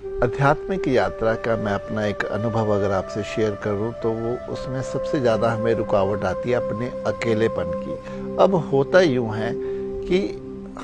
आध्यात्मिक यात्रा का मैं अपना एक अनुभव अगर आपसे शेयर करूं तो वो उसमें सबसे ज़्यादा हमें रुकावट आती है अपने अकेलेपन की। अब होता यूँ है कि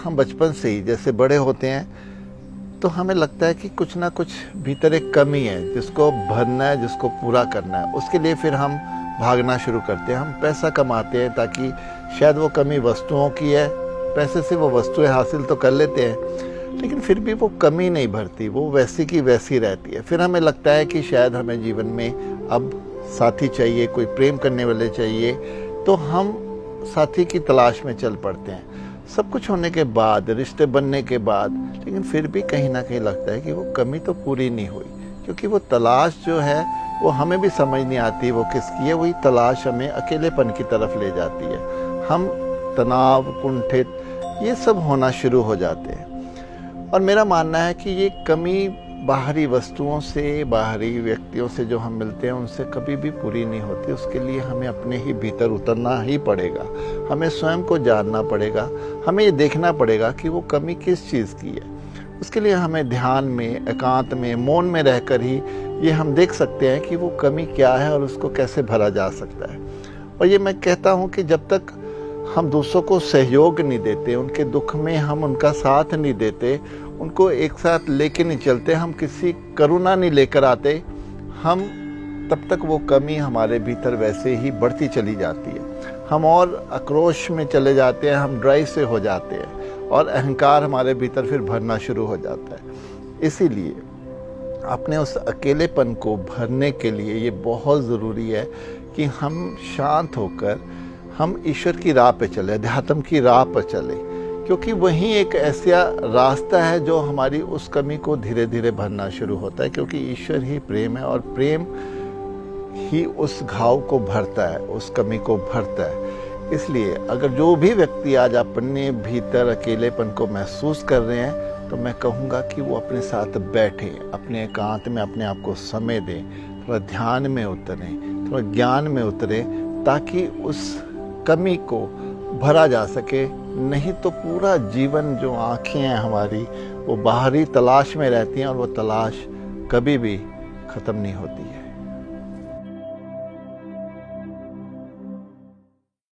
हम बचपन से ही जैसे बड़े होते हैं तो हमें लगता है कि कुछ ना कुछ भीतर एक कमी है जिसको भरना है, जिसको पूरा करना है। उसके लिए फिर हम भागना शुरू करते हैं, हम पैसा कमाते हैं ताकि शायद वो कमी वस्तुओं की है, पैसे से वो वस्तुएं हासिल तो कर लेते हैं लेकिन फिर भी वो कमी नहीं भरती, वो वैसी की वैसी रहती है। फिर हमें लगता है कि शायद हमें जीवन में अब साथी चाहिए, कोई प्रेम करने वाले चाहिए, तो हम साथी की तलाश में चल पड़ते हैं। सब कुछ होने के बाद, रिश्ते बनने के बाद, लेकिन फिर भी कहीं ना कहीं लगता है कि वो कमी तो पूरी नहीं हुई, क्योंकि वो तलाश जो है वो हमें भी समझ नहीं आती वो किसकी है। वही तलाश हमें अकेलेपन की तरफ ले जाती है। हम तनाव, कुंठित, ये सब होना शुरू हो जाते हैं। और मेरा मानना है कि ये कमी बाहरी वस्तुओं से, बाहरी व्यक्तियों से जो हम मिलते हैं उनसे कभी भी पूरी नहीं होती। उसके लिए हमें अपने ही भीतर उतरना ही पड़ेगा, हमें स्वयं को जानना पड़ेगा, हमें ये देखना पड़ेगा कि वो कमी किस चीज़ की है। उसके लिए हमें ध्यान में, एकांत में, मौन में रहकर ही ये हम देख सकते हैं कि वो कमी क्या है और उसको कैसे भरा जा सकता है। और ये मैं कहता हूँ कि जब तक हम दूसरों को सहयोग नहीं देते, उनके दुख में हम उनका साथ नहीं देते, उनको एक साथ लेके नहीं चलते, हम किसी करुणा नहीं लेकर आते, हम तब तक वो कमी हमारे भीतर वैसे ही बढ़ती चली जाती है। हम और आक्रोश में चले जाते हैं, हम ड्राई से हो जाते हैं और अहंकार हमारे भीतर फिर भरना शुरू हो जाता है। इसीलिए अपने उस अकेलेपन को भरने के लिए ये बहुत ज़रूरी है कि हम शांत होकर हम ईश्वर की राह पे चले, अध्यात्म की राह पर चले, क्योंकि वही एक ऐसा रास्ता है जो हमारी उस कमी को धीरे धीरे भरना शुरू होता है। क्योंकि ईश्वर ही प्रेम है और प्रेम ही उस घाव को भरता है, उस कमी को भरता है। इसलिए अगर जो भी व्यक्ति आज अपने भीतर अकेलेपन को महसूस कर रहे हैं तो मैं कहूँगा कि वो अपने साथ बैठें, अपने एकांत में अपने आप को समय दें, थोड़ा ध्यान में उतरें, थोड़ा ज्ञान में उतरें, ताकि उस कमी को भरा जा सके। नहीं तो पूरा जीवन जो आँखें हैं हमारी वो बाहरी तलाश में रहती हैं और वो तलाश कभी भी ख़त्म नहीं होती है।